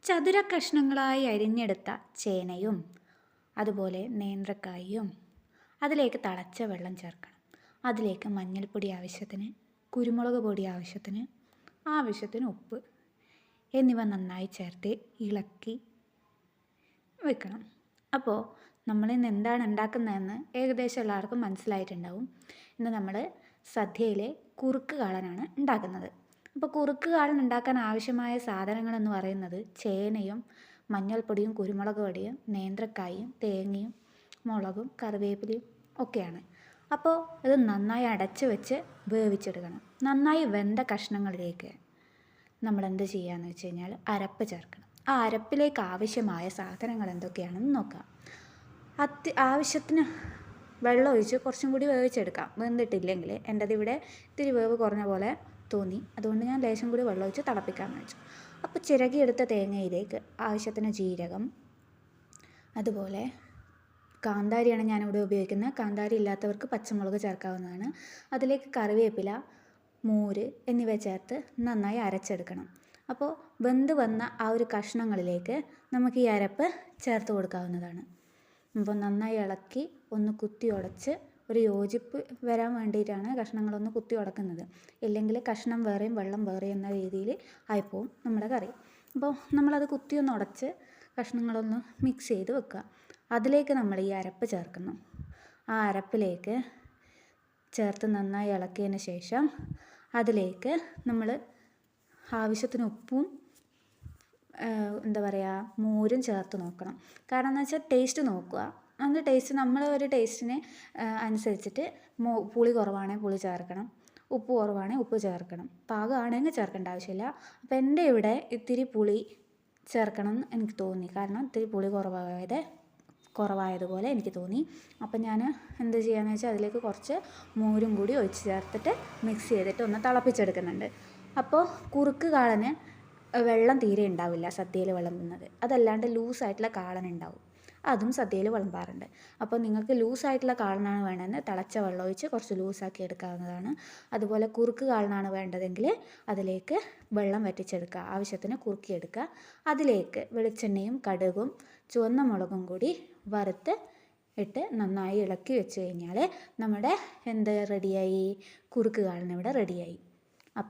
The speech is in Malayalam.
ചതുര കഷ്ണങ്ങളായി അരിഞ്ഞെടുത്ത ചേനയും അതുപോലെ നേന്ത്രക്കായും അതിലേക്ക് തിളച്ച വെള്ളം ചേർക്കണം. അതിലേക്ക് മഞ്ഞൾപ്പൊടി ആവശ്യത്തിന്, കുരുമുളക് പൊടി ആവശ്യത്തിന് ഉപ്പ് എന്നിവ നന്നായി ചേർത്ത് ഇളക്കി വെക്കണം. അപ്പോൾ നമ്മളിന്ന് എന്താണ് ഉണ്ടാക്കുന്നതെന്ന് ഏകദേശം എല്ലാവർക്കും മനസ്സിലായിട്ടുണ്ടാവും. ഇന്ന് നമ്മൾ സദ്യയിലെ കുറുക്ക് കാളനാണ് ഉണ്ടാക്കുന്നത്. അപ്പോൾ കുറുക്ക് കാളൻ ഉണ്ടാക്കാൻ ആവശ്യമായ സാധനങ്ങളെന്ന് പറയുന്നത് ചേനയും മഞ്ഞൾപ്പൊടിയും കുരുമുളക് പൊടിയും നേന്ത്രക്കായും തേങ്ങയും മുളകും കറിവേപ്പിലയും ഒക്കെയാണ്. അപ്പോൾ ഇത് നന്നായി അടച്ച് വെച്ച് വേവിച്ചെടുക്കണം. നന്നായി വെന്ത കഷ്ണങ്ങളിലേക്ക് നമ്മൾ എന്ത് ചെയ്യുകയെന്ന് വെച്ച് കഴിഞ്ഞാൽ അരപ്പ് ചേർക്കണം. ആ അരപ്പിലേക്ക് ആവശ്യമായ സാധനങ്ങൾ എന്തൊക്കെയാണെന്ന് നോക്കാം. ആവശ്യത്തിന് വെള്ളം ഒഴിച്ച് കുറച്ചും കൂടി വേവിച്ചെടുക്കാം. വെന്തിട്ടില്ലെങ്കിൽ എൻ്റെതിവിടെ ഇത്തിരി വേവ് കുറഞ്ഞ പോലെ തോന്നി, അതുകൊണ്ട് ഞാൻ ലേശം കൂടി വെള്ളം ഒഴിച്ച് തിളപ്പിക്കാമെന്ന് വെച്ചു. അപ്പോൾ ചിരകിയെടുത്ത തേങ്ങയിലേക്ക് ആവശ്യത്തിന് ജീരകം, അതുപോലെ കാന്താരിയാണ് ഞാനിവിടെ ഉപയോഗിക്കുന്നത്. കാന്താരി ഇല്ലാത്തവർക്ക് പച്ചമുളക് ചേർക്കാവുന്നതാണ്. അതിലേക്ക് കറിവേപ്പില, മോര് എന്നിവ ചേർത്ത് നന്നായി അരച്ചെടുക്കണം. അപ്പോൾ വെന്ത് വന്ന ആ ഒരു കഷ്ണങ്ങളിലേക്ക് നമുക്ക് ഈ അരപ്പ് ചേർത്ത് കൊടുക്കാവുന്നതാണ്. അപ്പോൾ നന്നായി ഇളക്കി ഒന്ന് കുത്തി ഉടച്ച് ഒരു യോജിപ്പ് വരാൻ വേണ്ടിയിട്ടാണ് കഷ്ണങ്ങളൊന്ന് കുത്തി ഉടക്കുന്നത്. ഇല്ലെങ്കിൽ കഷ്ണം വേറെയും വെള്ളം വേറെയും എന്ന രീതിയിൽ ആയിപ്പോവും നമ്മുടെ കറി. അപ്പോൾ നമ്മളത് കുത്തിയൊന്ന് ഉടച്ച് കഷ്ണങ്ങളൊന്ന് മിക്സ് ചെയ്ത് വെക്കുക. അതിലേക്ക് നമ്മൾ ഈ അരപ്പ് ചേർക്കുന്നു. ആ അരപ്പിലേക്ക് ചേർത്ത് നന്നായി ഇളക്കിയതിന് ശേഷം അതിലേക്ക് നമ്മൾ ആവശ്യത്തിന് ഉപ്പും മോരും ചേർത്ത് നോക്കണം. കാരണം എന്ന് വെച്ചാൽ ടേസ്റ്റ് നോക്കുക. അത് ടേസ്റ്റ് നമ്മളെ ഒരു ടേസ്റ്റിന് അനുസരിച്ചിട്ട് പുളി കുറവാണെങ്കിൽ പുളി ചേർക്കണം, ഉപ്പ് കുറവാണെങ്കിൽ ഉപ്പ് ചേർക്കണം. പാകമാണെങ്കിൽ ചേർക്കേണ്ട ആവശ്യമില്ല. അപ്പോൾ എൻ്റെ ഇവിടെ ഇത്തിരി പുളി ചേർക്കണം എന്ന് എനിക്ക് തോന്നി. കാരണം ഇത്തിരി പുളി കുറവായതുപോലെ എനിക്ക് തോന്നി. അപ്പം ഞാൻ എന്ത് ചെയ്യാന്ന് വെച്ചാൽ അതിലേക്ക് കുറച്ച് മോരും കൂടി ഒഴിച്ച് ചേർത്തിട്ട് മിക്സ് ചെയ്തിട്ട് ഒന്ന് തിളപ്പിച്ചെടുക്കുന്നുണ്ട്. അപ്പോൾ കുറുക്ക് കാളന് വെള്ളം തീരെ ഉണ്ടാവില്ല സദ്യയിൽ വിളമ്പുന്നത്. അതല്ലാണ്ട് ലൂസായിട്ടുള്ള കാളൻ ഉണ്ടാവും, അതും സദ്യയിൽ വിളമ്പാറുണ്ട്. അപ്പോൾ നിങ്ങൾക്ക് ലൂസായിട്ടുള്ള കാളനാണ് വേണ്ടതെന്ന് തിളച്ച വെള്ളം ഒഴിച്ച് കുറച്ച് ലൂസാക്കി എടുക്കാവുന്നതാണ്. അതുപോലെ കുറുക്ക് കാളനാണ് വേണ്ടതെങ്കിൽ അതിലേക്ക് വെള്ളം വറ്റിച്ചെടുക്കുക, ആവശ്യത്തിന് കുറുക്കിയെടുക്കുക. അതിലേക്ക് വെളിച്ചെണ്ണയും കടുകും ചുവന്ന മുളകും കൂടി വറുത്ത് ഇട്ട് നന്നായി ഇളക്കി വെച്ച് കഴിഞ്ഞാൽ നമ്മുടെ റെഡിയായി, കുറുക്ക് കാളൻ ഇവിടെ റെഡിയായി.